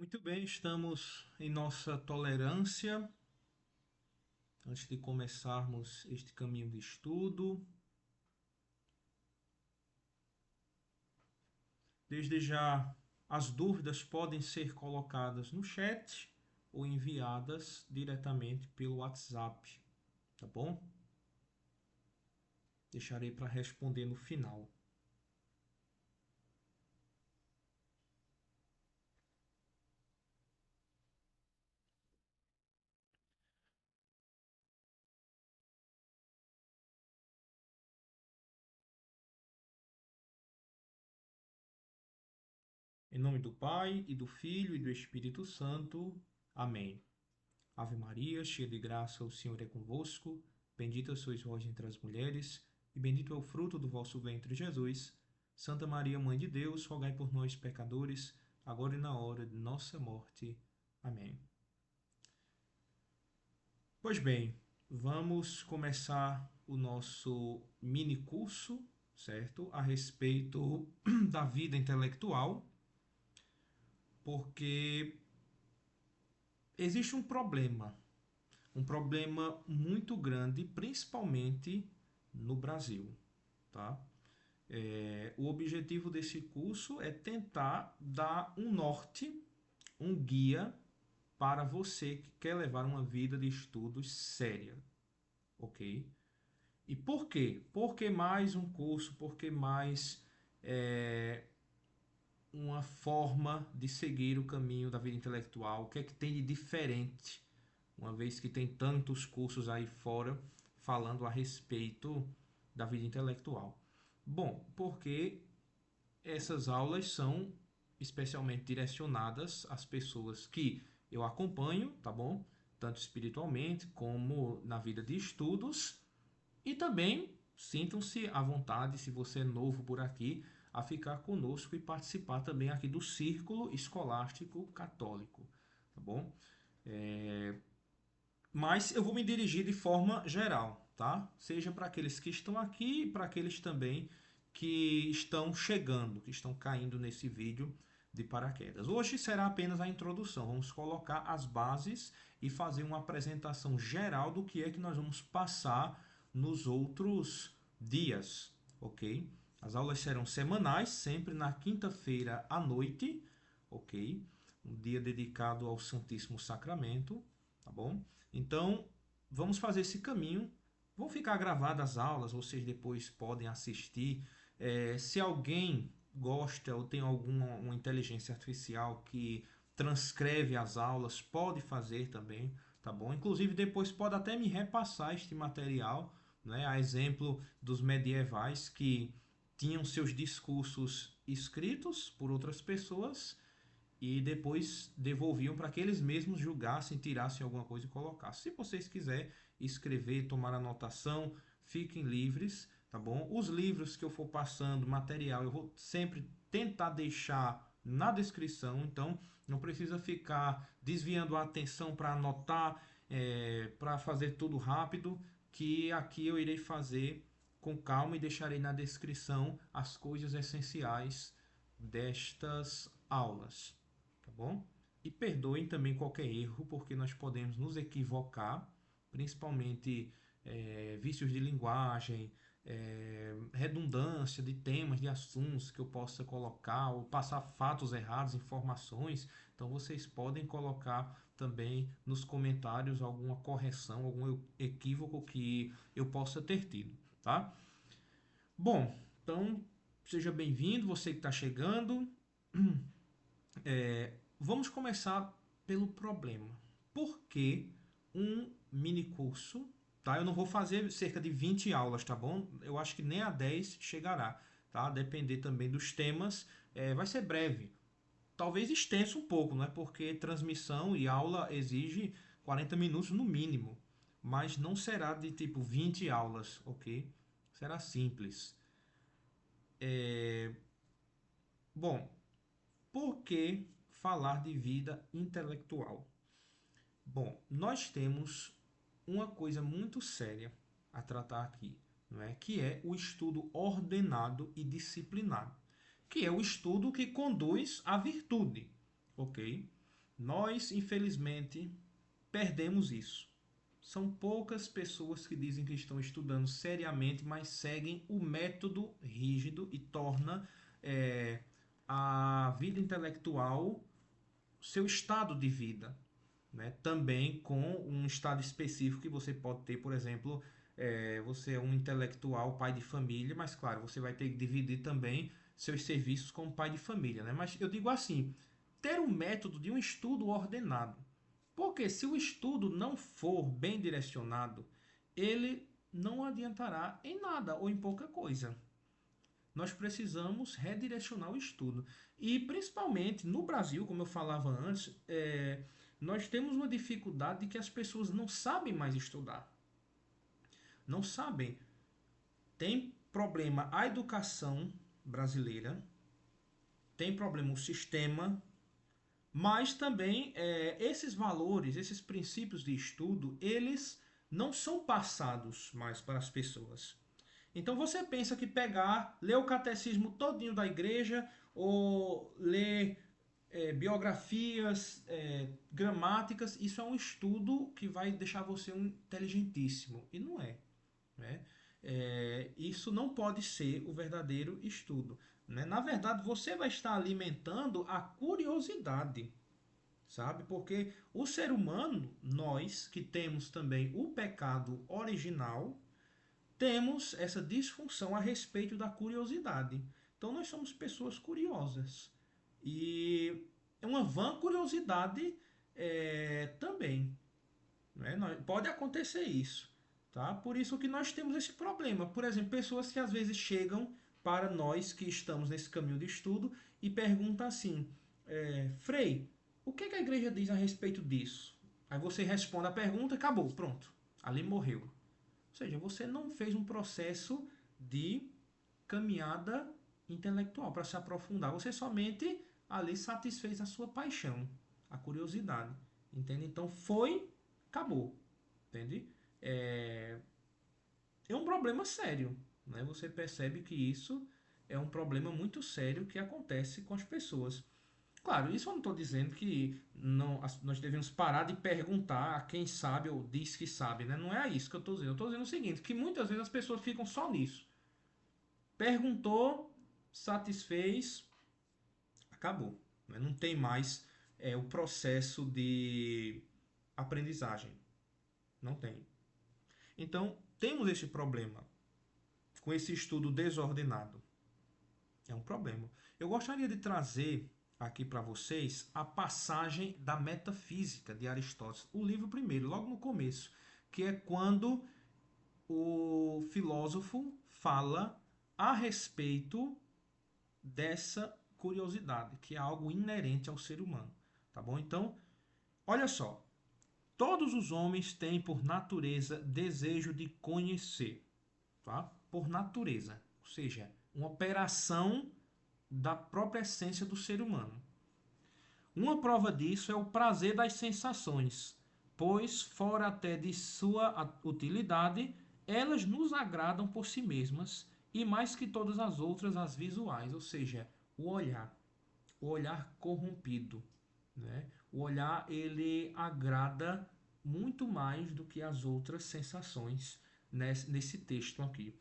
Muito bem, estamos em nossa tolerância. Antes de começarmos este caminho de estudo, desde já as dúvidas podem ser colocadas no chat ou enviadas diretamente pelo WhatsApp, tá bom? Deixarei para responder no final. Em nome do Pai, e do Filho, e do Espírito Santo. Amém. Ave Maria, cheia de graça, o Senhor é convosco. Bendita sois vós entre as mulheres, e bendito é o fruto do vosso ventre, Jesus. Santa Maria, Mãe de Deus, rogai por nós, pecadores, agora e na hora de nossa morte. Amém. Pois bem, vamos começar o nosso mini curso, certo? A respeito da vida intelectual, porque existe um problema muito grande, principalmente no Brasil, tá? O objetivo desse curso é tentar dar um norte, um guia para você que quer levar uma vida de estudos séria, ok? E por quê? Por que mais um curso? Por que mais é, uma forma de seguir o caminho da vida intelectual? O que é que tem de diferente, uma vez que tem tantos cursos aí fora falando a respeito da vida intelectual? Bom, porque essas aulas são especialmente direcionadas às pessoas que eu acompanho, tá bom? Tanto espiritualmente como na vida de estudos. E também sintam-se à vontade, se você é novo por aqui, a ficar conosco e participar também aqui do Círculo Escolástico Católico, tá bom? Mas eu vou me dirigir de forma geral, tá? Seja para aqueles que estão aqui e para aqueles também que estão chegando, que estão caindo nesse vídeo de paraquedas. Hoje será apenas a introdução. Vamos colocar as bases e fazer uma apresentação geral do que é que nós vamos passar nos outros dias, ok? As aulas serão semanais, sempre na quinta-feira à noite, ok? Um dia dedicado ao Santíssimo Sacramento, tá bom? Então, vamos fazer esse caminho. Vão ficar gravadas as aulas, vocês depois podem assistir. Se alguém gosta ou tem alguma uma inteligência artificial que transcreve as aulas, pode fazer também, tá bom? Inclusive, depois pode até me repassar este material, né? A exemplo dos medievais que tinham seus discursos escritos por outras pessoas e depois devolviam para que eles mesmos julgassem, tirassem alguma coisa e colocassem. Se vocês quiserem escrever, tomar anotação, fiquem livres, tá bom? Os livros que eu for passando, material, eu vou sempre tentar deixar na descrição, então não precisa ficar desviando a atenção para anotar, para fazer tudo rápido, que aqui eu irei fazer com calma e deixarei na descrição as coisas essenciais destas aulas, tá bom? E perdoem também qualquer erro, porque nós podemos nos equivocar, principalmente vícios de linguagem, redundância de temas, de assuntos que eu possa colocar, ou passar fatos errados, informações. Então vocês podem colocar também nos comentários alguma correção, algum equívoco que eu possa ter tido, tá? Bom, então seja bem-vindo, você que está chegando. Vamos começar pelo problema. Por que um mini curso? Tá? Eu não vou fazer cerca de 20 aulas, tá bom? Eu acho que nem a 10 chegará, tá? Depender também dos temas. Vai ser breve. Talvez extenso um pouco, né? Porque transmissão e aula exige 40 minutos no mínimo. Mas não será de tipo 20 aulas, ok? Será simples. Bom, por que falar de vida intelectual? Bom, nós temos uma coisa muito séria a tratar aqui, não é? Que é o estudo ordenado e disciplinado, que é o estudo que conduz à virtude, ok? Nós, infelizmente, perdemos isso. São poucas pessoas que dizem que estão estudando seriamente, mas seguem o método rígido e torna a vida intelectual seu estado de vida, né? Também com um estado específico que você pode ter, por exemplo, você é um intelectual, pai de família, mas claro, você vai ter que dividir também seus serviços como pai de família, né? Mas eu digo assim, ter um método de um estudo ordenado. Porque se o estudo não for bem direcionado, ele não adiantará em nada ou em pouca coisa. Nós precisamos redirecionar o estudo. E principalmente no Brasil, como eu falava antes, nós temos uma dificuldade de que as pessoas não sabem mais estudar. Não sabem. Tem problema a educação brasileira, tem problema o sistema, mas também esses valores, esses princípios de estudo, eles não são passados mais para as pessoas. Então você pensa que pegar, ler o catecismo todinho da igreja ou ler biografias, gramáticas, isso é um estudo que vai deixar você um inteligentíssimo. E não é. Né? Isso não pode ser o verdadeiro estudo. Né? Na verdade, você vai estar alimentando a curiosidade, sabe? Porque o ser humano, nós que temos também o pecado original, temos essa disfunção a respeito da curiosidade. Então nós somos pessoas curiosas. E é uma vã curiosidade também. Né? Pode acontecer isso. Tá? Por isso que nós temos esse problema. Por exemplo, pessoas que às vezes chegam para nós que estamos nesse caminho de estudo e perguntam assim, Frei, o que a igreja diz a respeito disso? Aí você responde a pergunta e acabou, pronto. Ali morreu. Ou seja, você não fez um processo de caminhada intelectual para se aprofundar. Você somente ali satisfez a sua paixão, a curiosidade. Entende? Então foi, acabou. Entende? É, é um problema sério. Né? Você percebe que isso é um problema muito sério que acontece com as pessoas. Claro, isso eu não estou dizendo que não, nós devemos parar de perguntar a quem sabe ou diz que sabe, né? Não é isso que eu estou dizendo. Eu estou dizendo o seguinte, que muitas vezes as pessoas ficam só nisso. Perguntou, satisfez, acabou. Né? Não tem mais o processo de aprendizagem. Não tem. Então, temos esse problema com esse estudo desordenado. É um problema. Eu gostaria de trazer aqui para vocês a passagem da Metafísica de Aristóteles, o livro primeiro, logo no começo, que é quando o filósofo fala a respeito dessa curiosidade, que é algo inerente ao ser humano, tá bom? Então, olha só, todos os homens têm por natureza desejo de conhecer, tá? Por natureza, ou seja, uma operação da própria essência do ser humano. Uma prova disso é o prazer das sensações, pois, fora até de sua utilidade, elas nos agradam por si mesmas e mais que todas as outras, as visuais, ou seja, o olhar corrompido. Né? O olhar ele agrada muito mais do que as outras sensações nesse texto aqui.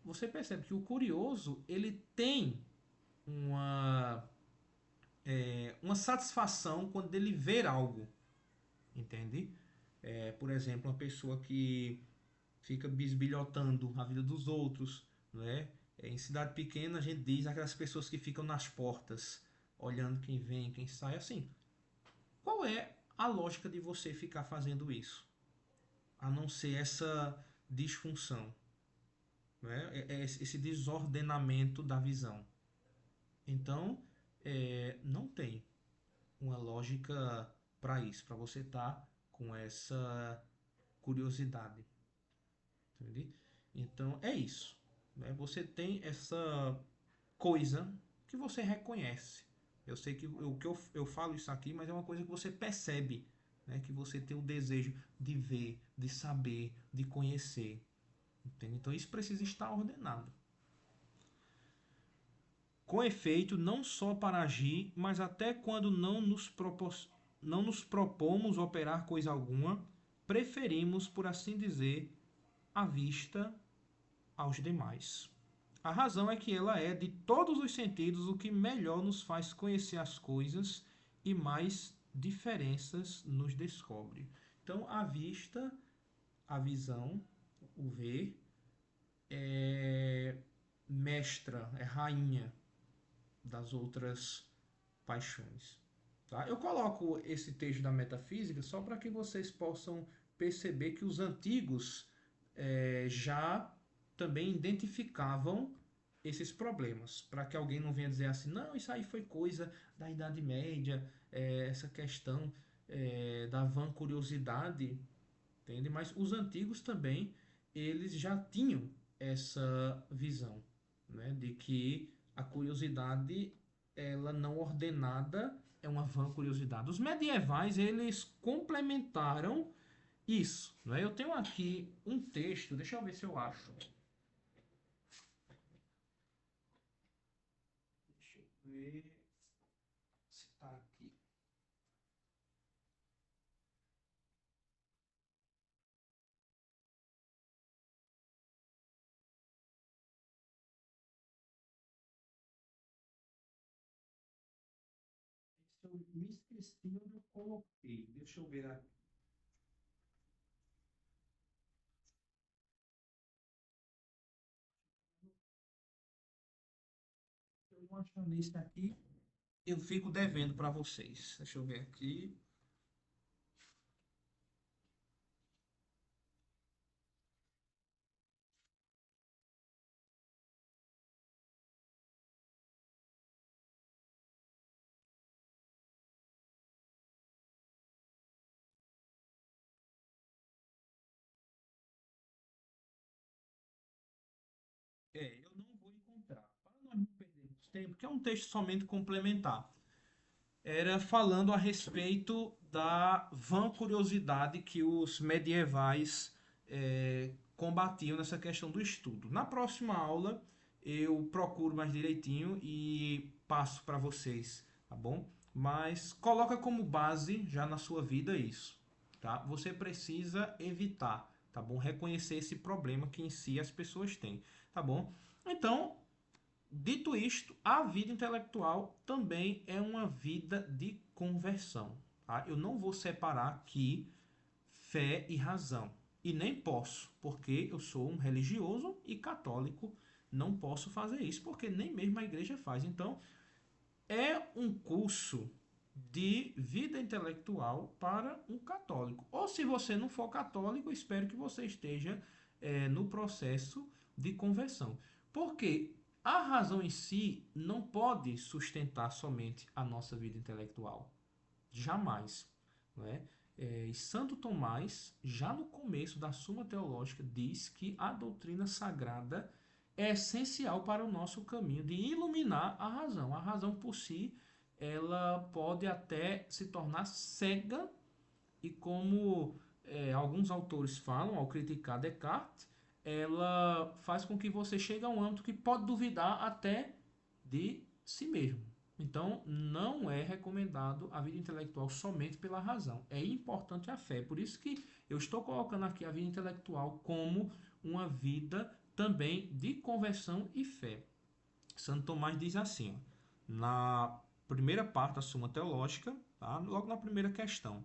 Você percebe que o curioso ele tem uma uma satisfação quando ele vê algo, entende? Por exemplo, uma pessoa que fica bisbilhotando a vida dos outros, não é? Em cidade pequena a gente diz aquelas pessoas que ficam nas portas, olhando quem vem, quem sai, assim. Qual é a lógica de você ficar fazendo isso? A não ser essa disfunção, não é? Esse desordenamento da visão. Então, não tem uma lógica para isso, para você estar com essa curiosidade. Entende? Então é isso. Né? Você tem essa coisa que você reconhece. Eu sei que eu falo isso aqui, mas é uma coisa que você percebe, né? Que você tem o desejo de ver, de saber, de conhecer. Entende? Então isso precisa estar ordenado. com efeito não só para agir, mas até quando não nos propomos operar coisa alguma, preferimos, por assim dizer, a vista aos demais. A razão é que ela é, de todos os sentidos, o que melhor nos faz conhecer as coisas e mais diferenças nos descobre. Então, a vista, a visão, o ver, é mestra, é rainha das outras paixões. Tá? Eu coloco esse texto da metafísica só para que vocês possam perceber que os antigos já também identificavam esses problemas, para que alguém não venha dizer assim, não, isso aí foi coisa da Idade Média, essa questão da vã curiosidade, entende? Mas os antigos também, eles já tinham essa visão, né, de que a curiosidade, ela não ordenada, é uma vã curiosidade. Os medievais, eles complementaram isso, né? Eu tenho aqui um texto, deixa eu ver se eu acho. Deixa eu ver se está aqui. Eu me esqueci onde eu coloquei. Deixa eu ver aqui. Eu não achando isso aqui, eu fico devendo para vocês. Deixa eu ver aqui. Eu não vou encontrar. Para nós não perdermos tempo, que é um texto somente complementar. Era falando a respeito da vã curiosidade que os medievais combatiam nessa questão do estudo. Na próxima aula eu procuro mais direitinho e passo para vocês, tá bom? Mas coloca como base já na sua vida isso, tá? Você precisa evitar, tá bom? Reconhecer esse problema que em si as pessoas têm, tá bom? Então, dito isto, a vida intelectual também é uma vida de conversão. Tá? Eu não vou separar aqui fé e razão. E nem posso, porque eu sou um religioso e católico. Não posso fazer isso, porque nem mesmo a igreja faz. Então, é um curso de vida intelectual para um católico. Ou se você não for católico, espero que você esteja no processo de conversão. Porque a razão em si não pode sustentar somente a nossa vida intelectual. Jamais. Não é? E Santo Tomás, já no começo da Suma Teológica, diz que a doutrina sagrada é essencial para o nosso caminho de iluminar a razão. A razão por si, ela pode até se tornar cega e como alguns autores falam, ao criticar Descartes, ela faz com que você chegue a um âmbito que pode duvidar até de si mesmo. Então, não é recomendado a vida intelectual somente pela razão. É importante a fé. Por isso que eu estou colocando aqui a vida intelectual como uma vida também de conversão e fé. Santo Tomás diz assim, na primeira parte da Suma Teológica, tá? Logo na primeira questão.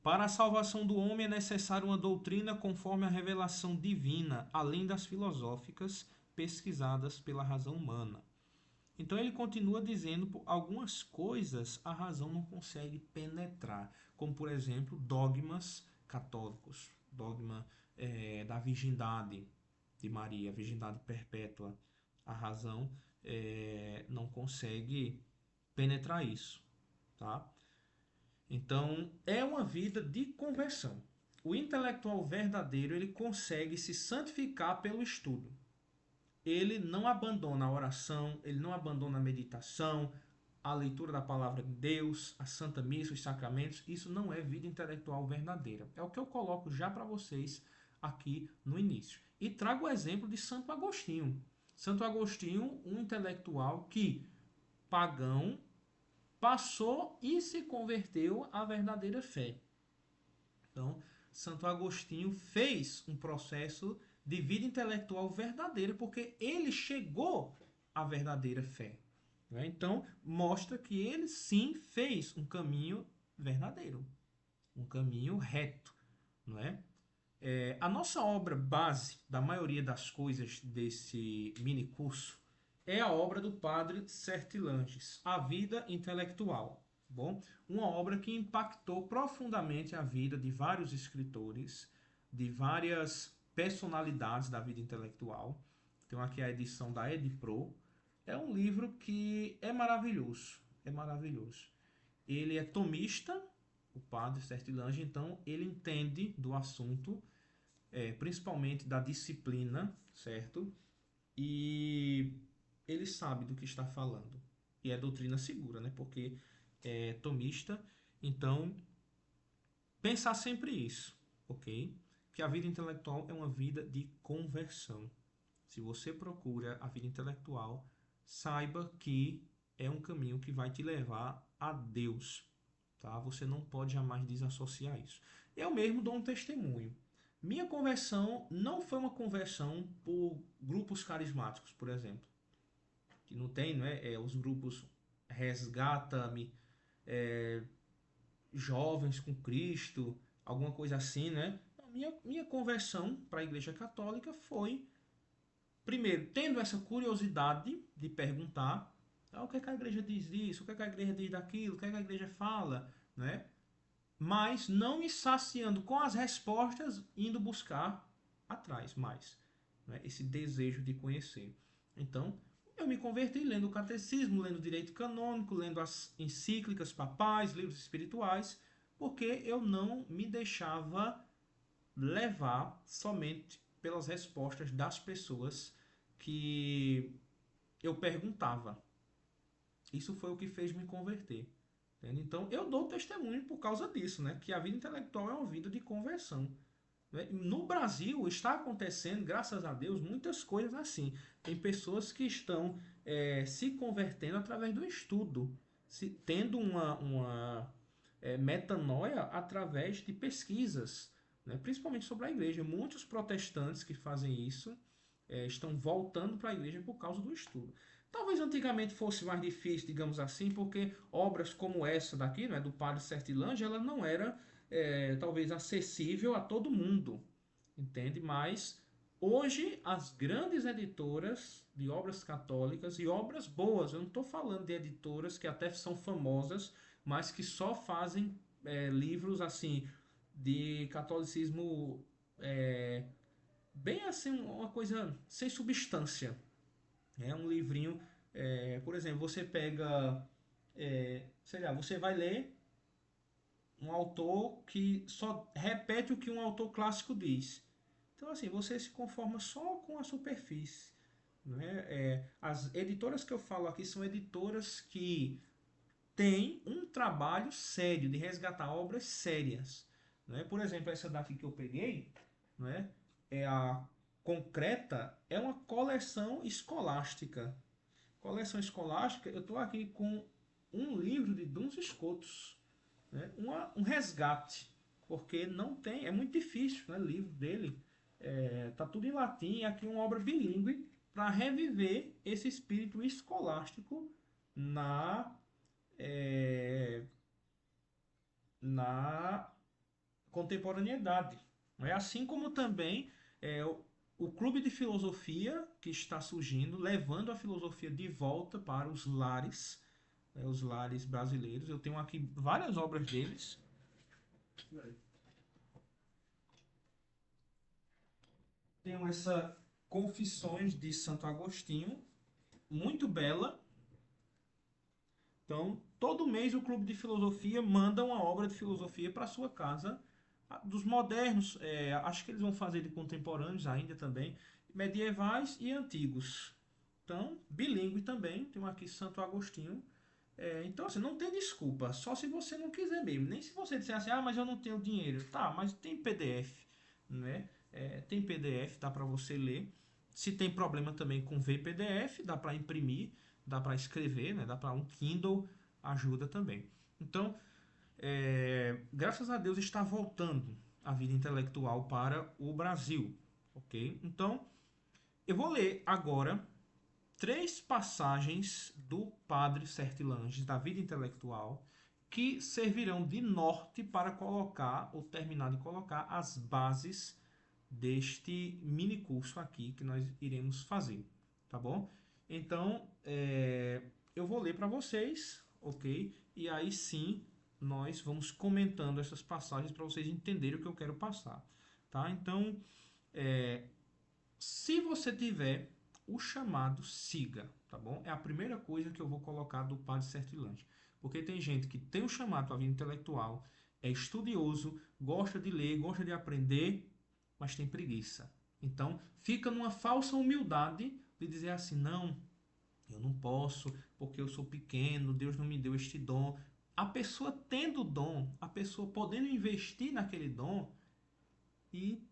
Para a salvação do homem é necessária uma doutrina conforme a revelação divina, além das filosóficas pesquisadas pela razão humana. Então ele continua dizendo que algumas coisas a razão não consegue penetrar, como por exemplo dogmas católicos, dogma da virgindade de Maria, a virgindade perpétua. A razão não consegue penetrar isso, tá? Então, é uma vida de conversão. O intelectual verdadeiro, ele consegue se santificar pelo estudo. Ele não abandona a oração, ele não abandona a meditação, a leitura da palavra de Deus, a Santa Missa, os sacramentos. Isso não é vida intelectual verdadeira. É o que eu coloco já para vocês aqui no início. E trago o exemplo de Santo Agostinho. Santo Agostinho, um intelectual que, pagão, passou e se converteu à verdadeira fé. Então, Santo Agostinho fez um processo de vida intelectual verdadeira, porque ele chegou à verdadeira fé. Né? Então, mostra que ele sim fez um caminho verdadeiro, um caminho reto. Não é? A nossa obra base da maioria das coisas desse mini curso é a obra do padre Sertilanges, A Vida Intelectual. Bom, uma obra que impactou profundamente a vida de vários escritores, de várias personalidades da vida intelectual. Tenho aqui a edição da Edipro. É um livro que é maravilhoso, é maravilhoso. Ele é tomista, o padre Sertilanges, então ele entende do assunto, principalmente da disciplina, certo? E ele sabe do que está falando. E é doutrina segura, né? Porque é tomista. Então, pensar sempre isso, ok? Que a vida intelectual é uma vida de conversão. Se você procura a vida intelectual, saiba que é um caminho que vai te levar a Deus, tá? Você não pode jamais desassociar isso. Eu mesmo dou um testemunho. Minha conversão não foi uma conversão por grupos carismáticos, por exemplo. Que não tem, não é? Os grupos Resgata-me, Jovens com Cristo, alguma coisa assim, né? Minha conversão para a Igreja Católica foi, primeiro, tendo essa curiosidade de perguntar, o que é que a igreja diz disso, o que é que a igreja diz daquilo, o que é que a igreja fala, né? Mas não me saciando com as respostas, indo buscar atrás mais, né? Esse desejo de conhecer. Então, eu me converti lendo o catecismo, lendo o direito canônico, lendo as encíclicas papais, livros espirituais, porque eu não me deixava levar somente pelas respostas das pessoas que eu perguntava. Isso foi o que fez me converter. Entende? Então, eu dou testemunho por causa disso, né? Que a vida intelectual é uma vida de conversão. Né? No Brasil está acontecendo, graças a Deus, muitas coisas assim. Tem pessoas que estão se convertendo através do estudo, tendo uma metanoia através de pesquisas, né? Principalmente sobre a igreja. Muitos protestantes que fazem isso estão voltando para a igreja por causa do estudo. Talvez antigamente fosse mais difícil, digamos assim, porque obras como essa daqui, né, do padre Sertilanges, ela não era talvez acessível a todo mundo, entende? Mas hoje as grandes editoras de obras católicas e obras boas, eu não estou falando de editoras que até são famosas, mas que só fazem livros assim de catolicismo bem assim, uma coisa sem substância. É um livrinho, por exemplo, você pega, sei lá, você vai ler um autor que só repete o que um autor clássico diz. Então, assim, você se conforma só com a superfície. Né? As editoras que eu falo aqui são editoras que têm um trabalho sério de resgatar obras sérias. Né? Por exemplo, essa daqui que eu peguei, né? É a Concreta, é uma coleção escolástica. Coleção escolástica, eu estou aqui com um livro de Duns Scotus, né? Um resgate, porque não tem, é muito difícil, né? O livro dele tá tudo em latim, e aqui uma obra bilíngue para reviver esse espírito escolástico na na contemporaneidade. É assim como também o clube de filosofia que está surgindo, levando a filosofia de volta para os lares brasileiros. Eu tenho aqui várias obras deles. Tenho essa Confissões de Santo Agostinho, muito bela. Então, todo mês o Clube de Filosofia manda uma obra de filosofia para sua casa. Dos modernos, acho que eles vão fazer de contemporâneos ainda também, medievais e antigos. Então, bilíngue também, tem aqui Santo Agostinho. Então, assim, não tem desculpa, só se você não quiser mesmo. Nem se você disser assim, mas eu não tenho dinheiro. Tá, mas tem PDF, né? Tem PDF, dá para você ler. Se tem problema também com ver PDF, dá para imprimir, dá para escrever, né? Dá para um Kindle, ajuda também. Então, graças a Deus está voltando a vida intelectual para o Brasil, ok? Então, eu vou ler agora 3 passagens do Padre Sertilanges, da vida intelectual, que servirão de norte para colocar, ou terminar de colocar, as bases deste mini curso aqui que nós iremos fazer, tá bom? Então, eu vou ler para vocês, ok? E aí sim, nós vamos comentando essas passagens para vocês entenderem o que eu quero passar, tá? Então, se você tiver o chamado, siga, tá bom? É a primeira coisa que eu vou colocar do Padre Sertilanges. Porque tem gente que tem o chamado para a vida intelectual, é estudioso, gosta de ler, gosta de aprender, mas tem preguiça. Então, fica numa falsa humildade de dizer assim, não, eu não posso, porque eu sou pequeno, Deus não me deu este dom. A pessoa tendo o dom, a pessoa podendo investir naquele dom e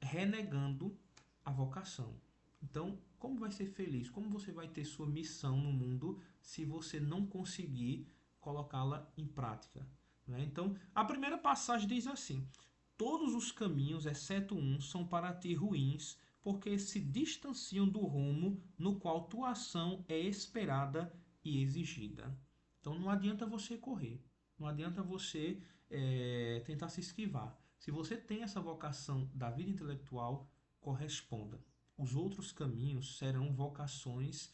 renegando a vocação. Então, como vai ser feliz? Como você vai ter sua missão no mundo se você não conseguir colocá-la em prática? Né? Então, a primeira passagem diz assim: todos os caminhos, exceto um, são para ti ruins, porque se distanciam do rumo no qual tua ação é esperada e exigida. Então, não adianta você correr, não adianta você tentar se esquivar. Se você tem essa vocação da vida intelectual, corresponda. Os outros caminhos serão vocações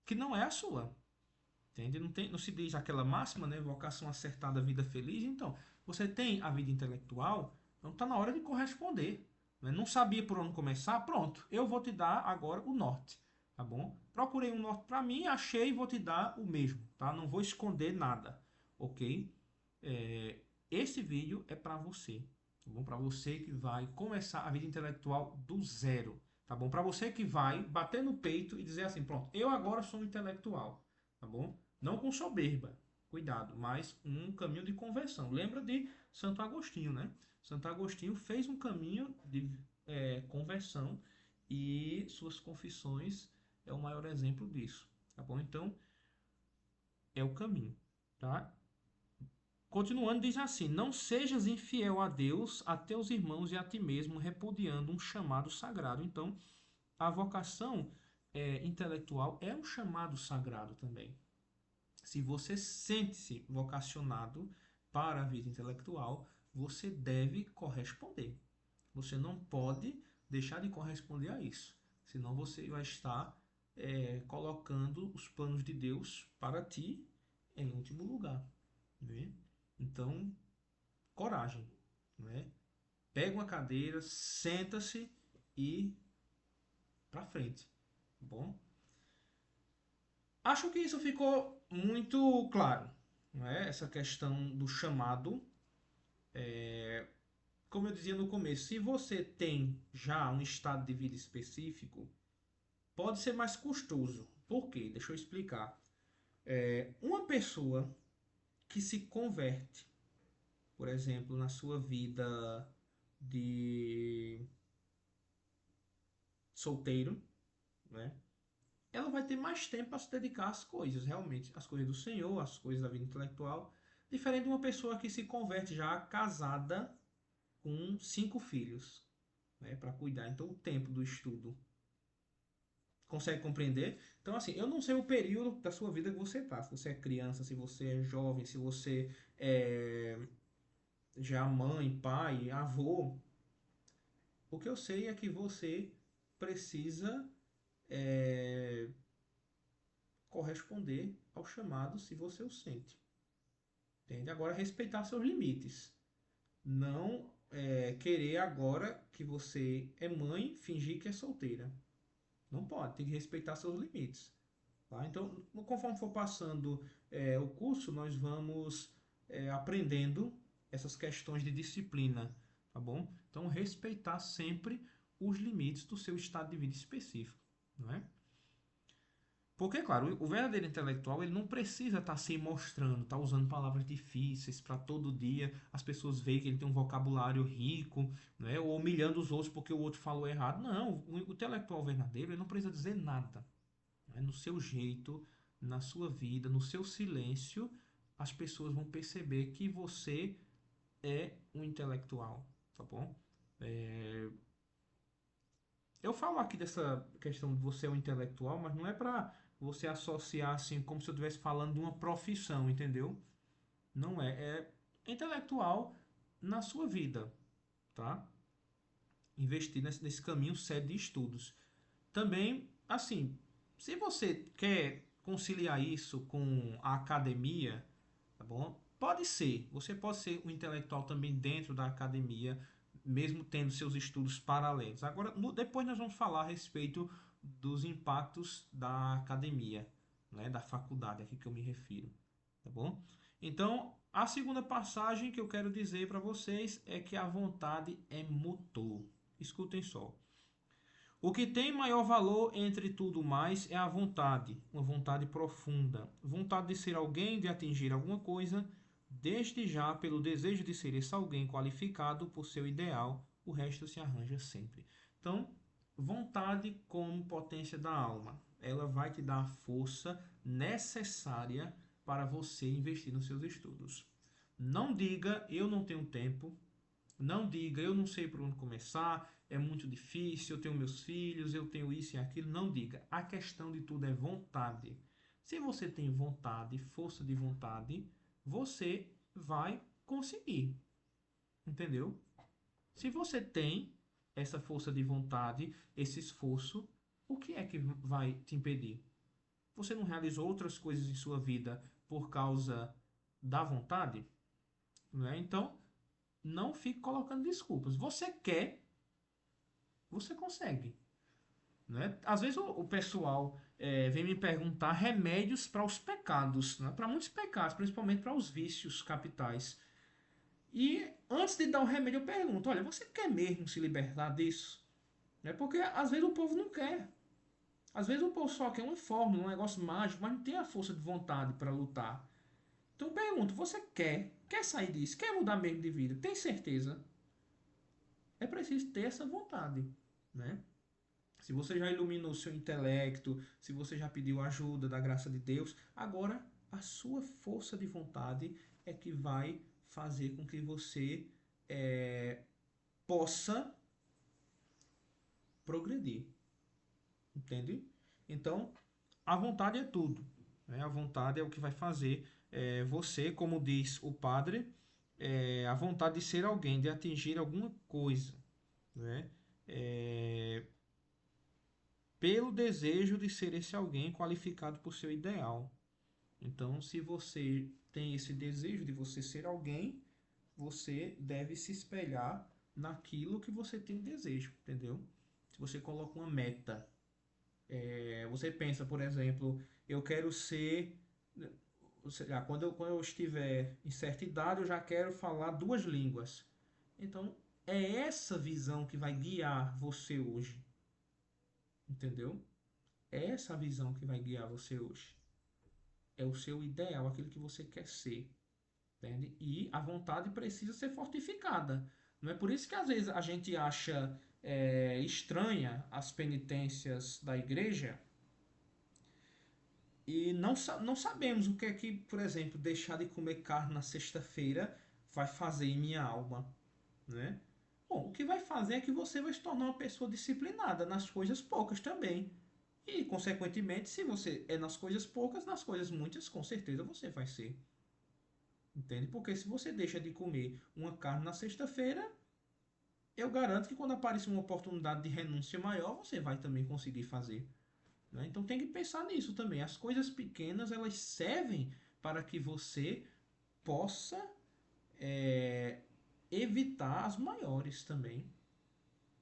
que não é a sua. Entende? Não se diz aquela máxima, né? Vocação acertada, vida feliz. Então, você tem a vida intelectual, então está na hora de corresponder. Né? Não sabia por onde começar? Pronto, eu vou te dar agora o norte. Tá bom? Procurei um norte para mim, achei e vou te dar o mesmo. Tá? Não vou esconder nada. Ok? Esse vídeo é para você. Tá bom? Para você que vai começar a vida intelectual do zero. Tá bom? Para você que vai bater no peito e dizer assim, pronto, eu agora sou um intelectual. Tá bom? Não com soberba, cuidado, mas um caminho de conversão. Lembra de Santo Agostinho, né? Santo Agostinho fez um caminho de conversão e suas confissões é o maior exemplo disso, tá bom? Então, é o caminho, tá? Continuando, diz assim: não sejas infiel a Deus, a teus irmãos e a ti mesmo, repudiando um chamado sagrado. Então, a vocação intelectual é um chamado sagrado também. Se você sente-se vocacionado para a vida intelectual, você deve corresponder. Você não pode deixar de corresponder a isso. Senão você vai estar colocando os planos de Deus para ti em último lugar. Né? Então, coragem. Né? Pega uma cadeira, senta-se e para frente. Tá bom? Acho que isso ficou muito claro, não é? Essa questão do chamado. Como eu dizia no começo, se você tem já um estado de vida específico, pode ser mais custoso. Por quê? Deixa eu explicar. Uma pessoa que se converte, por exemplo, na sua vida de solteiro, né? Ela vai ter mais tempo para se dedicar às coisas, realmente, às coisas do Senhor, às coisas da vida intelectual, diferente de uma pessoa que se converte já casada com 5 filhos, né, para cuidar. Então, o tempo do estudo. Consegue compreender? Então, assim, eu não sei o período da sua vida que você está. Se você é criança, se você é jovem, se você é já mãe, pai, avô. O que eu sei é que você precisa é, corresponder ao chamado se você o sente. Entende? Agora, respeitar seus limites. Não querer agora que você é mãe, fingir que é solteira. Não pode, tem que respeitar seus limites. Tá? Então, conforme for passando o curso, nós vamos aprendendo essas questões de disciplina. Tá bom? Então, respeitar sempre os limites do seu estado de vida específico. Não é? Porque, claro, o verdadeiro intelectual, ele não precisa estar se mostrando, estar usando palavras difíceis para todo dia as pessoas verem que ele tem um vocabulário rico, né? Ou humilhando os outros porque o outro falou errado. Não, o intelectual verdadeiro, ele não precisa dizer nada, né? No seu jeito, na sua vida, no seu silêncio, as pessoas vão perceber que você é um intelectual, tá bom? É, eu falo aqui dessa questão de você é um intelectual, mas não é para você associar assim como se eu estivesse falando de uma profissão, entendeu? Não é, é intelectual na sua vida, tá? Investir nesse caminho sério de estudos. Também, assim, se você quer conciliar isso com a academia, tá bom? Pode ser, você pode ser um intelectual também dentro da academia, mesmo tendo seus estudos paralelos. Agora, depois nós vamos falar a respeito dos impactos da academia, né, da faculdade, aqui que eu me refiro, tá bom? Então, a segunda passagem que eu quero dizer para vocês é que a vontade é motor. Escutem só. O que tem maior valor entre tudo mais é a vontade, uma vontade profunda, vontade de ser alguém, de atingir alguma coisa, desde já pelo desejo de ser esse alguém qualificado por seu ideal, o resto se arranja sempre. Então, vontade como potência da alma, ela vai te dar a força necessária para você investir nos seus estudos. Não diga eu não tenho tempo, não diga, eu não sei por onde começar, é muito difícil, eu tenho meus filhos, eu tenho isso e aquilo. Não diga. A questão de tudo é vontade. Se você tem vontade, força de vontade, você vai conseguir. Entendeu? Se você tem essa força de vontade, esse esforço, o que é que vai te impedir? Você não realizou outras coisas em sua vida por causa da vontade? Não é? Então, não fique colocando desculpas. Você quer, você consegue. Né? Às vezes o pessoal vem me perguntar remédios para os pecados, né? Para muitos pecados, principalmente para os vícios capitais. E antes de dar o remédio, eu pergunto: olha, você quer mesmo se libertar disso? É porque às vezes o povo não quer. Às vezes o povo só quer uma fórmula, um negócio mágico, mas não tem a força de vontade para lutar. Então eu pergunto: você quer? Quer sair disso? Quer mudar mesmo de vida? Tem certeza? É preciso ter essa vontade, né? Se você já iluminou seu intelecto, se você já pediu ajuda da graça de Deus, agora a sua força de vontade é que vai fazer com que você possa progredir. Entende? Então, a vontade é tudo. Né? A vontade é o que vai fazer você, como diz o padre, a vontade de ser alguém, de atingir alguma coisa. Né? É, pelo desejo de ser esse alguém qualificado por seu ideal. Então, se você tem esse desejo de você ser alguém, você deve se espelhar naquilo que você tem desejo, entendeu? Se você coloca uma meta, você pensa, por exemplo, eu quero ser, quando eu estiver em certa idade, eu já quero falar duas línguas. Então, é essa visão que vai guiar você hoje, entendeu? É essa visão que vai guiar você hoje. É o seu ideal, aquilo que você quer ser. Entende? E a vontade precisa ser fortificada. Não é por isso que às vezes a gente acha estranha as penitências da igreja e não sabemos o que é que, por exemplo, deixar de comer carne na sexta-feira vai fazer em minha alma. Né? Bom, o que vai fazer é que você vai se tornar uma pessoa disciplinada nas coisas poucas também. E, consequentemente, se você é nas coisas poucas, nas coisas muitas, com certeza você vai ser. Entende? Porque se você deixa de comer uma carne na sexta-feira, eu garanto que quando aparecer uma oportunidade de renúncia maior, você vai também conseguir fazer. Né? Então tem que pensar nisso também. As coisas pequenas, elas servem para que você possa é, evitar as maiores também.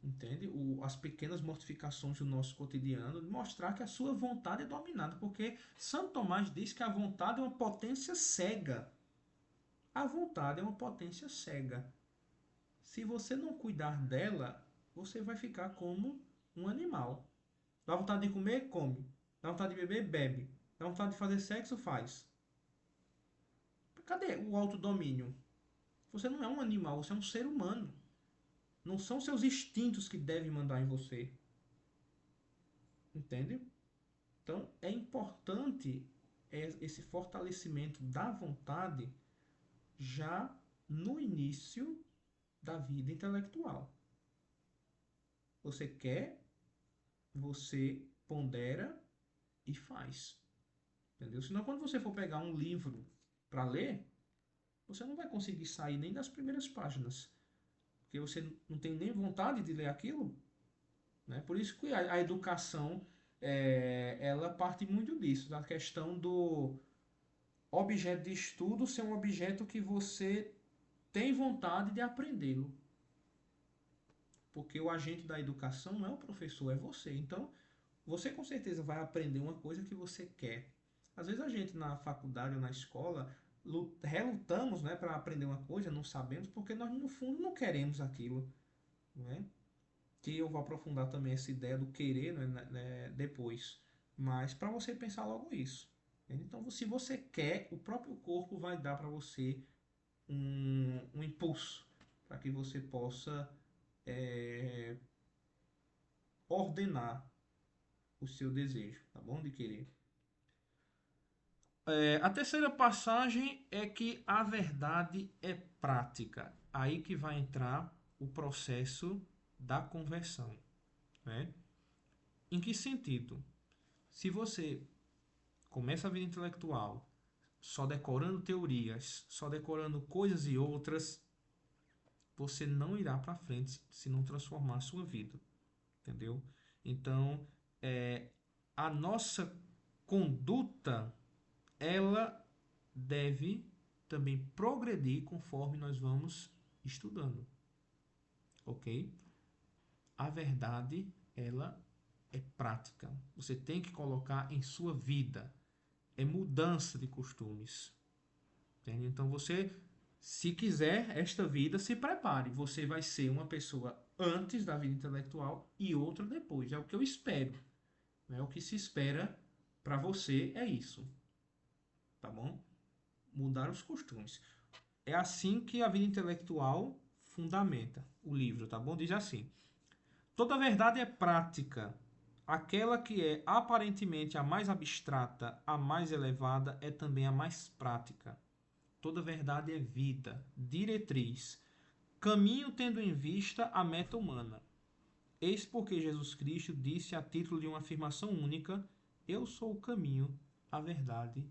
Entende? As pequenas mortificações do nosso cotidiano, mostrar que a sua vontade é dominada, porque Santo Tomás diz que a vontade é uma potência cega. A vontade é uma potência cega. Se você não cuidar dela, você vai ficar como um animal. Dá vontade de comer? Come. Dá vontade de beber? Bebe. Dá vontade de fazer sexo? Faz. Cadê o autodomínio? Você não é um animal, você é um ser humano. Não são seus instintos que devem mandar em você. Entende? Então é importante esse fortalecimento da vontade já no início da vida intelectual. Você quer, você pondera e faz. Entendeu? Senão, quando você for pegar um livro para ler, você não vai conseguir sair nem das primeiras páginas. Porque você não tem nem vontade de ler aquilo. Né? Por isso que a educação ela parte muito disso, da questão do objeto de estudo ser um objeto que você tem vontade de aprendê-lo. Porque o agente da educação não é o professor, é você. Então, você com certeza vai aprender uma coisa que você quer. Às vezes a gente na faculdade ou na escola relutamos, né, para aprender uma coisa, não sabemos, porque nós no fundo não queremos aquilo. Né? Que eu vou aprofundar também essa ideia do querer, né, depois. Mas para você pensar logo isso. Então, se você quer, o próprio corpo vai dar para você um impulso para que você possa é, ordenar o seu desejo, tá bom? De querer. A terceira passagem é que a verdade é prática. Aí que vai entrar o processo da conversão. Né? Em que sentido? Se você começa a vida intelectual só decorando teorias, só decorando coisas e outras, você não irá para frente se não transformar a sua vida. Entendeu? Então, a nossa conduta, ela deve também progredir conforme nós vamos estudando. Ok? A verdade, ela é prática. Você tem que colocar em sua vida. É mudança de costumes. Entende? Então você, se quiser esta vida, se prepare. Você vai ser uma pessoa antes da vida intelectual e outra depois. É o que eu espero. É o que se espera para você, é isso. Tá bom? Mudar os costumes. É assim que a vida intelectual fundamenta o livro, tá bom? Diz assim: toda verdade é prática. Aquela que é aparentemente a mais abstrata, a mais elevada, é também a mais prática. Toda verdade é vida, diretriz, caminho tendo em vista a meta humana. Eis porque Jesus Cristo disse a título de uma afirmação única: eu sou o caminho, a verdade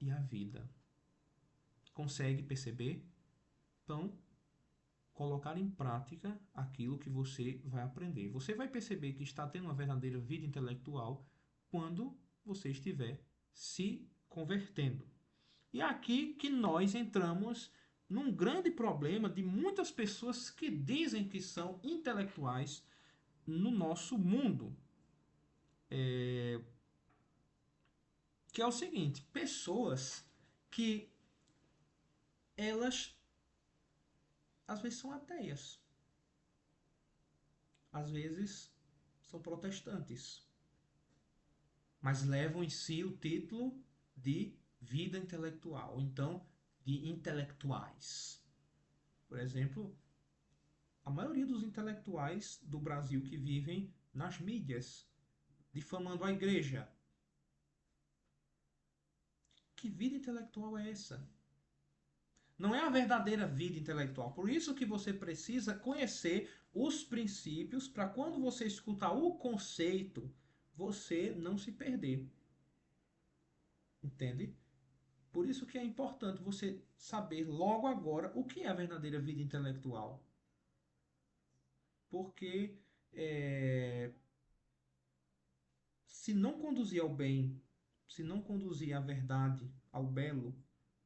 e a vida. Consegue perceber? Então, colocar em prática aquilo que você vai aprender. Você vai perceber que está tendo uma verdadeira vida intelectual quando você estiver se convertendo. E é aqui que nós entramos num grande problema de muitas pessoas que dizem que são intelectuais no nosso mundo. Que é o seguinte, pessoas que elas às vezes são ateias, às vezes são protestantes, mas levam em si o título de vida intelectual, então de intelectuais. Por exemplo, a maioria dos intelectuais do Brasil que vivem nas mídias, difamando a igreja. Que vida intelectual é essa? Não é a verdadeira vida intelectual. Por isso que você precisa conhecer os princípios para quando você escutar o conceito, você não se perder. Entende? Por isso que é importante você saber logo agora o que é a verdadeira vida intelectual. Porque se não conduzir ao bem, se não conduzir à verdade, ao belo,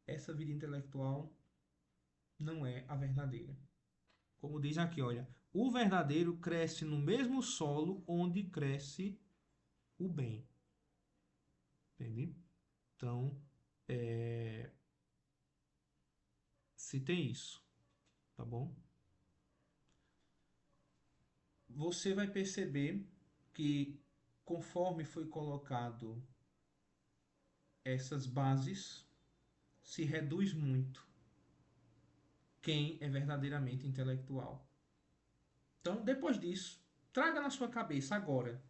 essa vida intelectual não é a verdadeira. Como diz aqui, olha, o verdadeiro cresce no mesmo solo onde cresce o bem. Entende? Então, se tem isso, tá bom? Você vai perceber que conforme foi colocado essas bases, se reduz muito quem é verdadeiramente intelectual. Então, depois disso, traga na sua cabeça agora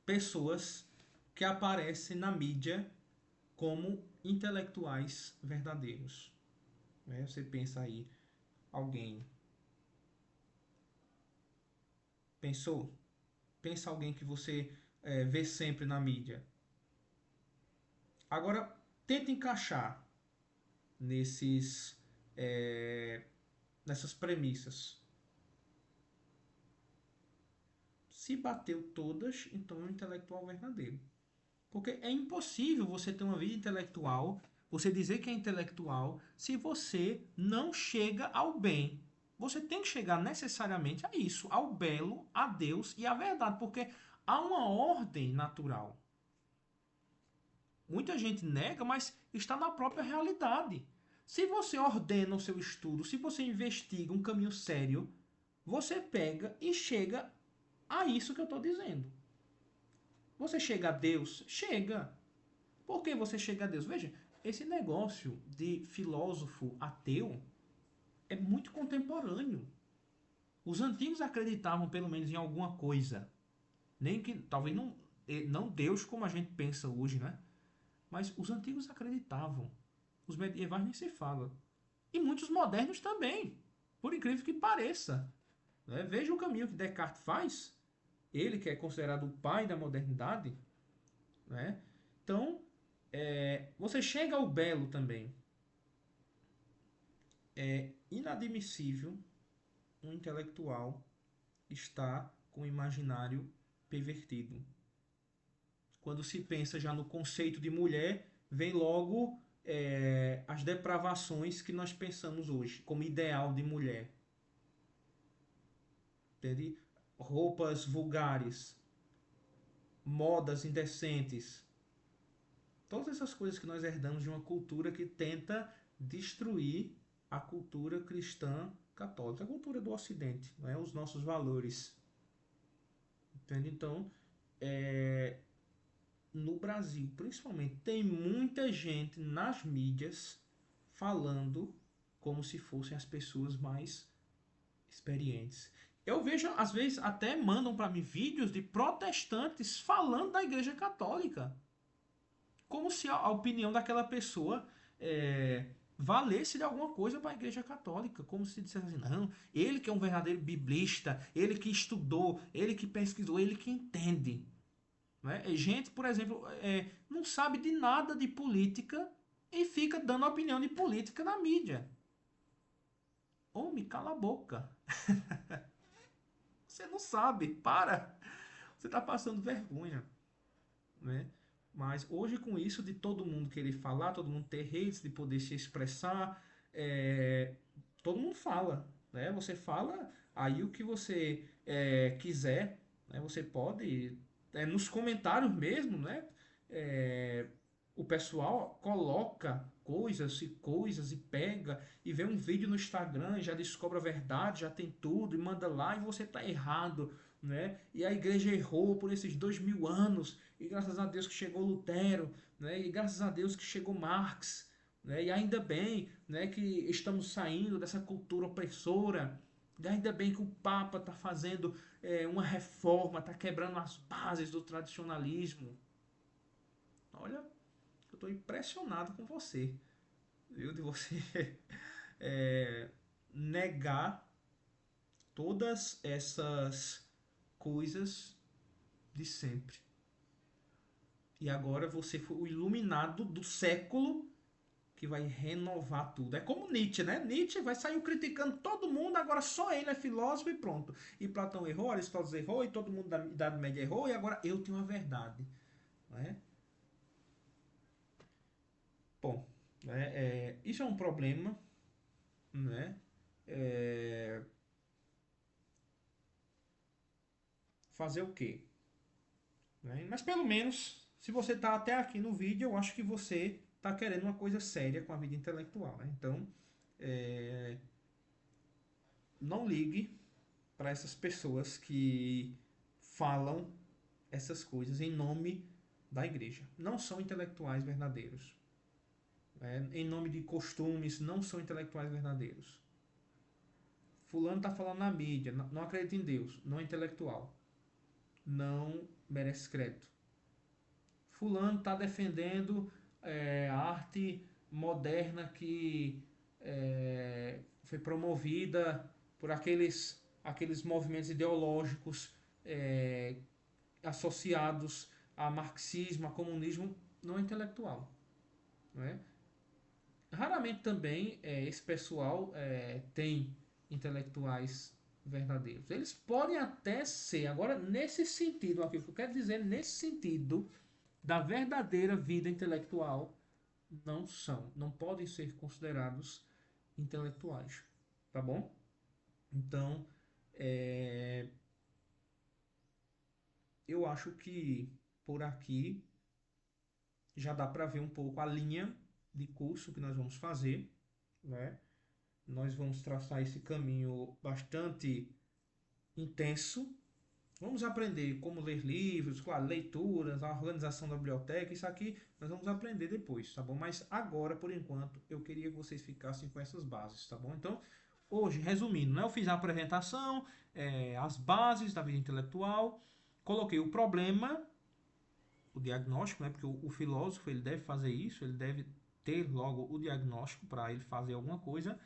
pessoas que aparecem na mídia como intelectuais verdadeiros. Né? Você pensa aí, alguém pensou? Pensa alguém que você vê sempre na mídia. Agora, tenta encaixar nesses, é, nessas premissas. Se bateu todas, então é um intelectual verdadeiro. Porque é impossível você ter uma vida intelectual, você dizer que é intelectual, se você não chega ao bem. Você tem que chegar necessariamente a isso, ao belo, a Deus e à verdade, porque há uma ordem natural. Muita gente nega, mas está na própria realidade. Se você ordena o seu estudo, se você investiga um caminho sério, você pega e chega a isso que eu estou dizendo. Você chega a Deus? Chega. Por que você chega a Deus? Veja, esse negócio de filósofo ateu é muito contemporâneo. Os antigos acreditavam pelo menos em alguma coisa. Nem que, talvez não Deus como a gente pensa hoje, né? Mas os antigos acreditavam. Os medievais nem se fala. E muitos modernos também. Por incrível que pareça. Né? Veja o caminho que Descartes faz. Ele que é considerado o pai da modernidade. Né? Então, você chega ao belo também. É inadmissível um intelectual estar com o imaginário pervertido. Quando se pensa já no conceito de mulher, vem logo as depravações que nós pensamos hoje como ideal de mulher. Entende? Roupas vulgares, modas indecentes. Todas essas coisas que nós herdamos de uma cultura que tenta destruir a cultura cristã católica, a cultura do Ocidente, não é? Os nossos valores. Entende? Então, no Brasil, principalmente, tem muita gente nas mídias falando como se fossem as pessoas mais experientes. Eu vejo, às vezes, até mandam para mim vídeos de protestantes falando da Igreja Católica. Como se a opinião daquela pessoa valesse de alguma coisa para a Igreja Católica. Como se dissesse assim, não, ele que é um verdadeiro biblista, ele que estudou, ele que pesquisou, ele que entende. Né? Gente, por exemplo, não sabe de nada de política e fica dando opinião de política na mídia. Homem, cala a boca. Você não sabe, para. Você está passando vergonha. Né? Mas hoje, com isso de todo mundo querer falar, todo mundo ter redes de poder se expressar, todo mundo fala. Né? Você fala aí o que você quiser. Né? Você pode, nos comentários mesmo, né? O pessoal coloca coisas e pega e vê um vídeo no Instagram e já descobre a verdade, já tem tudo e manda lá e você tá errado, né? E a igreja errou por esses 2000 anos e graças a Deus que chegou Lutero, né? E graças a Deus que chegou Marx, né? E ainda bem, né, que estamos saindo dessa cultura opressora. E ainda bem que o Papa está fazendo uma reforma, está quebrando as bases do tradicionalismo. Olha, eu estou impressionado com você, viu? De você negar todas essas coisas de sempre. E agora você foi o iluminado do século que vai renovar tudo. É como Nietzsche, né? Nietzsche vai sair criticando todo mundo, agora só ele é filósofo e pronto. E Platão errou, Aristóteles errou, e todo mundo da Idade Média errou, e agora eu tenho a verdade. Né? Bom, isso é um problema, né? É, fazer o quê? Né? Mas pelo menos, se você está até aqui no vídeo, eu acho que você está querendo uma coisa séria com a vida intelectual. Né? Então, é, não ligue para essas pessoas que falam essas coisas em nome da igreja. Não são intelectuais verdadeiros. Em nome de costumes, não são intelectuais verdadeiros. Fulano está falando na mídia, não acredita em Deus, não é intelectual. Não merece crédito. Fulano está defendendo a arte moderna que foi promovida por aqueles movimentos ideológicos associados a marxismo, a comunismo, não é intelectual. Não é? Raramente também esse pessoal tem intelectuais verdadeiros. Eles podem até ser, agora nesse sentido aqui, o que eu quero dizer nesse sentido da verdadeira vida intelectual, não são, não podem ser considerados intelectuais, tá bom? Então, eu acho que por aqui já dá para ver um pouco a linha de curso que nós vamos fazer, né? Nós vamos traçar esse caminho bastante intenso. Vamos aprender como ler livros, claro, leituras, a organização da biblioteca, isso aqui nós vamos aprender depois, tá bom? Mas agora, por enquanto, eu queria que vocês ficassem com essas bases, tá bom? Então, hoje, resumindo, né, eu fiz a apresentação, as bases da vida intelectual, coloquei o problema, o diagnóstico, né, porque o filósofo ele deve fazer isso, ele deve ter logo o diagnóstico para ele fazer alguma coisa.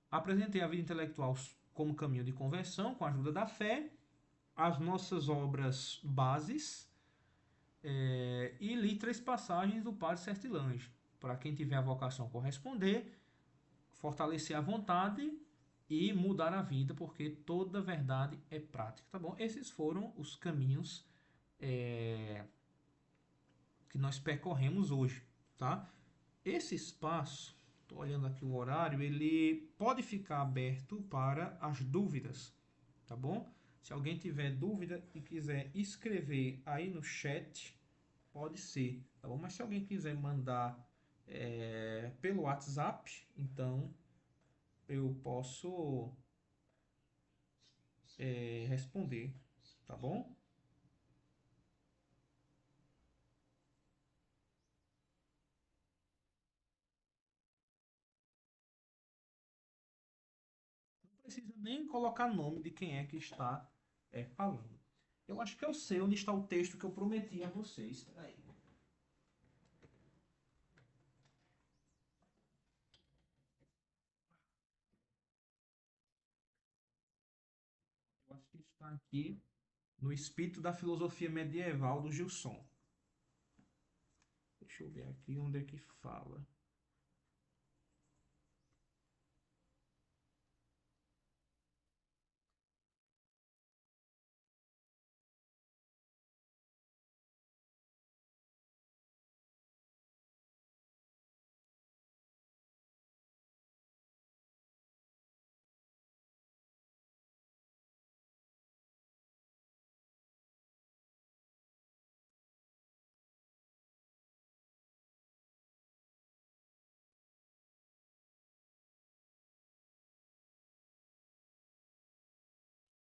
Apresentei a vida intelectual como caminho de conversão, com a ajuda da fé, as nossas obras bases e li 3 passagens do Padre Sertilange. Para quem tiver a vocação corresponder, fortalecer a vontade e mudar a vida, porque toda verdade é prática, tá bom? Esses foram os caminhos que nós percorremos hoje, tá? Esse espaço, estou olhando aqui o horário, ele pode ficar aberto para as dúvidas, tá bom? Se alguém tiver dúvida e quiser escrever aí no chat, pode ser, tá bom? Mas se alguém quiser mandar pelo WhatsApp, então eu posso responder, tá bom? Não precisa nem colocar nome de quem é que está falando. Eu acho que eu sei onde está o texto que eu prometi a vocês. Espera aí. Eu acho que está aqui no Espírito da Filosofia Medieval do Gilson. Deixa eu ver aqui onde é que fala.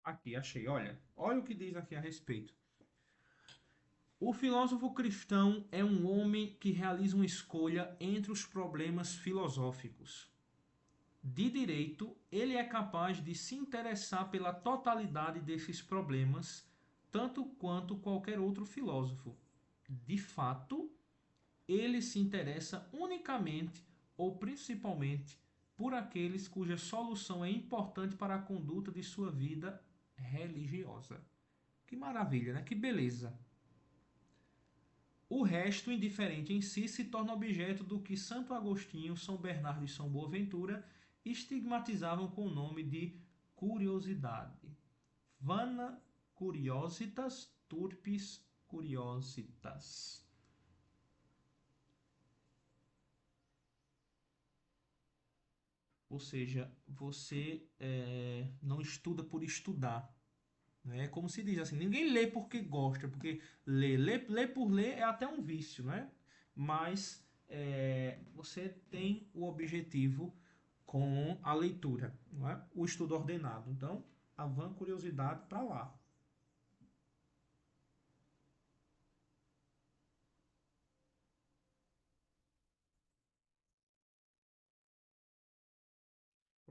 Aqui, achei. Olha o que diz aqui a respeito. O filósofo cristão é um homem que realiza uma escolha entre os problemas filosóficos. De direito, ele é capaz de se interessar pela totalidade desses problemas, tanto quanto qualquer outro filósofo. De fato, ele se interessa unicamente ou principalmente por aqueles cuja solução é importante para a conduta de sua vida religiosa. Que maravilha, né? Que beleza. O resto, indiferente em si, se torna objeto do que Santo Agostinho, São Bernardo e São Boaventura estigmatizavam com o nome de curiosidade. Vana curiositas, turpis curiositas. Ou seja, você não estuda por estudar. Né? Como se diz assim, ninguém lê porque gosta, porque ler por ler é até um vício, né? Mas você tem o objetivo com a leitura, não é? O estudo ordenado. Então, a vã curiosidade para lá.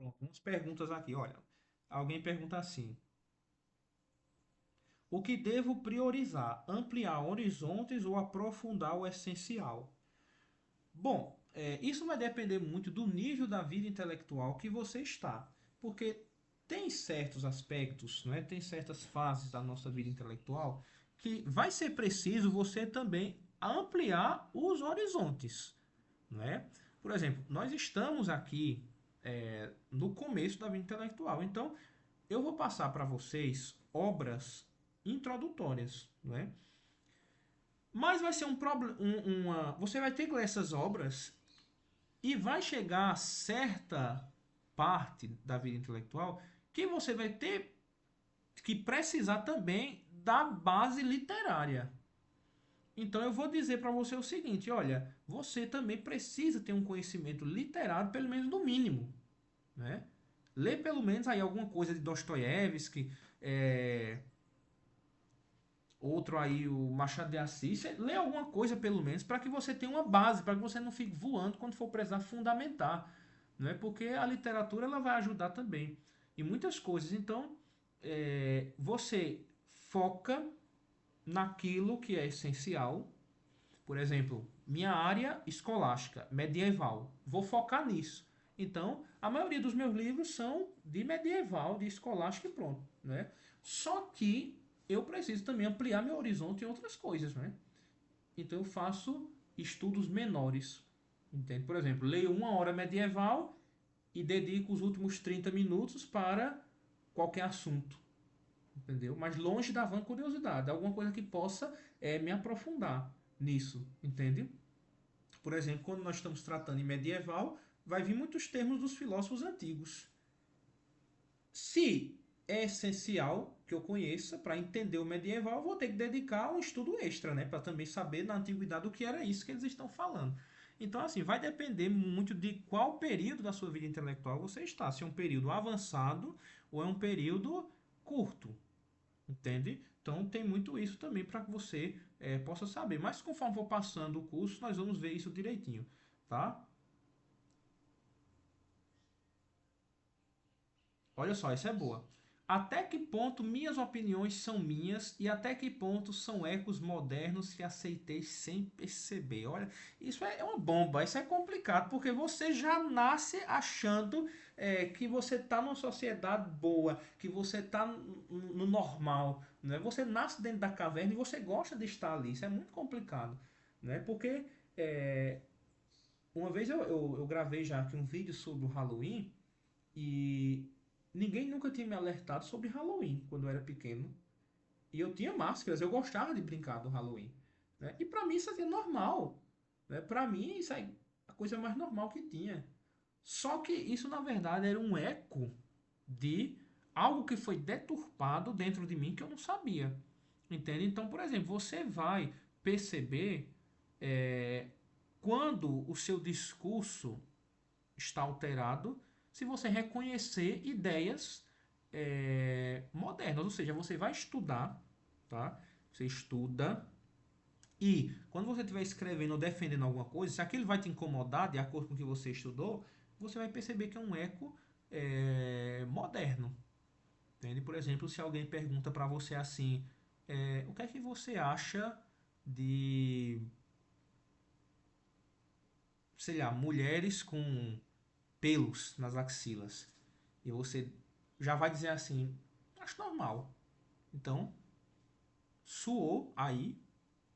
Pronto, umas perguntas aqui, olha. Alguém pergunta assim: o que devo priorizar? Ampliar horizontes ou aprofundar o essencial? Bom, isso vai depender muito do nível da vida intelectual que você está, porque tem certos aspectos, né, tem certas fases da nossa vida intelectual que vai ser preciso você também ampliar os horizontes, não é? Por exemplo, nós estamos aqui no começo da vida intelectual, então eu vou passar para vocês obras introdutórias, não é? Mas vai ser um problema, você vai ter que ler essas obras e vai chegar a certa parte da vida intelectual que você vai ter que precisar também da base literária. Então eu vou dizer para você o seguinte, olha, você também precisa ter um conhecimento literário, pelo menos no mínimo, né? Lê pelo menos aí alguma coisa de Dostoiévski, outro aí, o Machado de Assis, lê alguma coisa pelo menos para que você tenha uma base, para que você não fique voando quando for precisar fundamentar, não é? Porque a literatura ela vai ajudar também em muitas coisas. Então, você foca naquilo que é essencial. Por exemplo, minha área escolástica, medieval, vou focar nisso. Então, a maioria dos meus livros são de medieval, de escolástica e pronto, né? Só que eu preciso também ampliar meu horizonte em outras coisas, né? Então eu faço estudos menores, entende? Por exemplo, leio uma hora medieval e dedico os últimos 30 minutos para qualquer assunto, entendeu? Mas longe da vã curiosidade, alguma coisa que possa me aprofundar nisso, entende? Por exemplo, quando nós estamos tratando em medieval, vai vir muitos termos dos filósofos antigos. Se é essencial que eu conheça para entender o medieval, eu vou ter que dedicar um estudo extra, né, para também saber na antiguidade o que era isso que eles estão falando. Então, assim, vai depender muito de qual período da sua vida intelectual você está. Se é um período avançado ou é um período curto, entende? Então, tem muito isso também para que você possa saber. Mas conforme for passando o curso, nós vamos ver isso direitinho, tá? Olha só, essa é boa. Até que ponto minhas opiniões são minhas e até que ponto são ecos modernos que aceitei sem perceber? Olha, isso é uma bomba, isso é complicado, porque você já nasce achando que você está numa sociedade boa, que você está no normal, né? Você nasce dentro da caverna e você gosta de estar ali, isso é muito complicado, né? Porque é, uma vez eu gravei já aqui um vídeo sobre o Halloween e ninguém nunca tinha me alertado sobre Halloween quando eu era pequeno. E eu tinha máscaras, eu gostava de brincar do Halloween. Né? E pra mim isso é normal. Né? Pra mim isso é a coisa mais normal que tinha. Só que isso na verdade era um eco de algo que foi deturpado dentro de mim que eu não sabia. Entende? Então, por exemplo, você vai perceber quando o seu discurso está alterado se você reconhecer ideias modernas. Ou seja, você vai estudar, tá? Você estuda e quando você estiver escrevendo ou defendendo alguma coisa, se aquilo vai te incomodar de acordo com o que você estudou, você vai perceber que é um eco moderno. Entende? Por exemplo, se alguém pergunta para você assim, o que é que você acha de, sei lá, mulheres com pelos nas axilas? E você já vai dizer assim, acho normal. Então, soou aí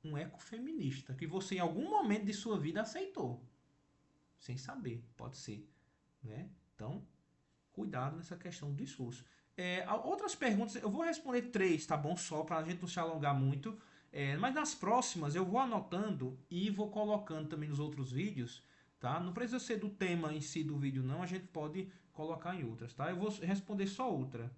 um ecofeminista que você em algum momento de sua vida aceitou, sem saber, pode ser, né? Então, cuidado nessa questão do discurso. Outras perguntas, eu vou responder três, tá bom? Só para a gente não se alongar muito. Mas nas próximas eu vou anotando e vou colocando também nos outros vídeos, tá? Não precisa ser do tema em si do vídeo, não. A gente pode colocar em outras, tá? Eu vou responder só outra.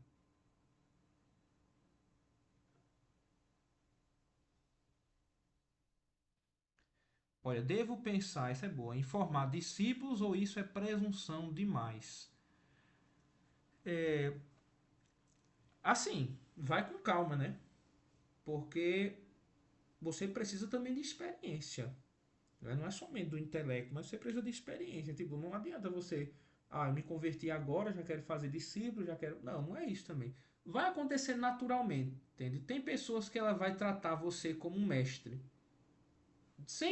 Olha, devo pensar, essa é boa, em formar discípulos ou isso é presunção demais? Assim, vai com calma, né? Porque você precisa também de experiência. Né? Não é somente do intelecto, mas você precisa de experiência. Tipo, não adianta você ah, eu me converti agora, já quero fazer discípulo, já quero... Não, não é isso também. Vai acontecer naturalmente, entende? Tem pessoas que ela vai tratar você como um mestre,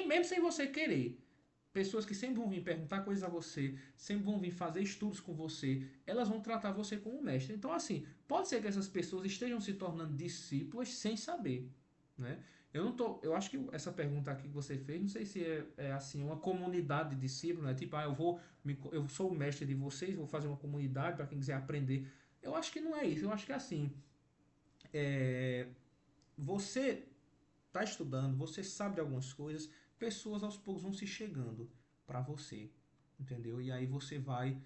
mesmo sem você querer. Pessoas que sempre vão vir perguntar coisas a você, sempre vão vir fazer estudos com você, elas vão tratar você como um mestre. Então, assim, pode ser que essas pessoas estejam se tornando discípulas sem saber, né? Eu acho que essa pergunta aqui que você fez, não sei se é assim, uma comunidade de discípulos, né? Tipo, eu sou o mestre de vocês, vou fazer uma comunidade para quem quiser aprender. Eu acho que não é isso. Eu acho que é assim, você está estudando, você sabe de algumas coisas, pessoas aos poucos vão se chegando para você, entendeu? E aí você vai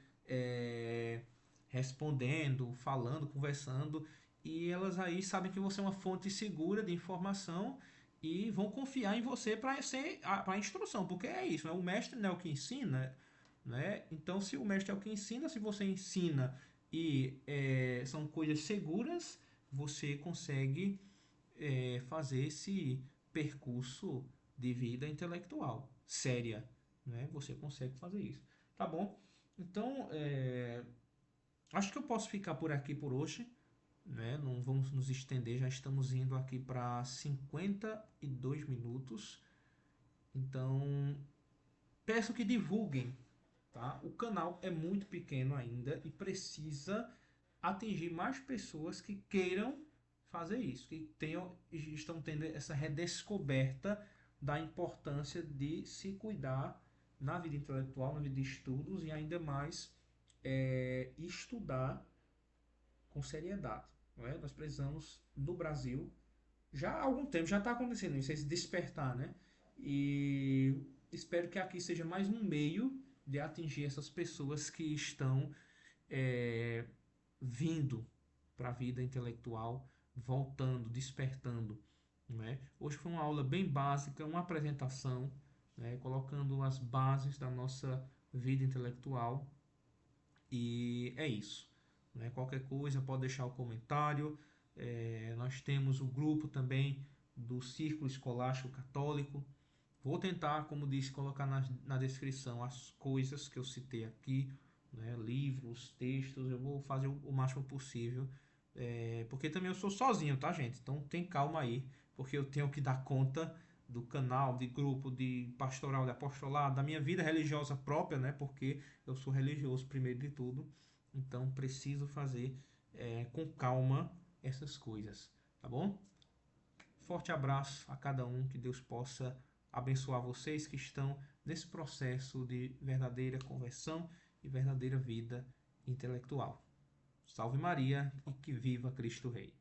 respondendo, falando, conversando, e elas aí sabem que você é uma fonte segura de informação e vão confiar em você para ser para a instrução, porque é isso, né? O mestre não é o que ensina, né? Então, se o mestre é o que ensina, se você ensina e são coisas seguras, você consegue fazer esse percurso de vida intelectual séria, né? Você consegue fazer isso, tá bom? Então, acho que eu posso ficar por aqui por hoje, né? Não vamos nos estender, já estamos indo aqui para 52 minutos. Então, peço que divulguem, tá? O canal é muito pequeno ainda e precisa atingir mais pessoas que queiram fazer isso, que estão tendo essa redescoberta da importância de se cuidar na vida intelectual, na vida de estudos e ainda mais estudar com seriedade. Não é? Nós precisamos, no Brasil, já há algum tempo, já está acontecendo isso, esse despertar, né? E espero que aqui seja mais um meio de atingir essas pessoas que estão é, vindo para a vida intelectual, voltando, despertando. Né? Hoje foi uma aula bem básica, uma apresentação, né? Colocando as bases da nossa vida intelectual. E é isso. Né? Qualquer coisa pode deixar o comentário. Nós temos o grupo também do Círculo Escolástico Católico. Vou tentar, como disse, colocar na descrição as coisas que eu citei aqui, né? Livros, textos, eu vou fazer o máximo possível. Porque também eu sou sozinho, tá, gente? Então tem calma aí, porque eu tenho que dar conta do canal, de grupo, de pastoral, de apostolado, da minha vida religiosa própria, né? Porque eu sou religioso primeiro de tudo. Então preciso fazer com calma essas coisas, tá bom? Forte abraço a cada um, que Deus possa abençoar vocês que estão nesse processo de verdadeira conversão e verdadeira vida intelectual. Salve Maria e que viva Cristo Rei.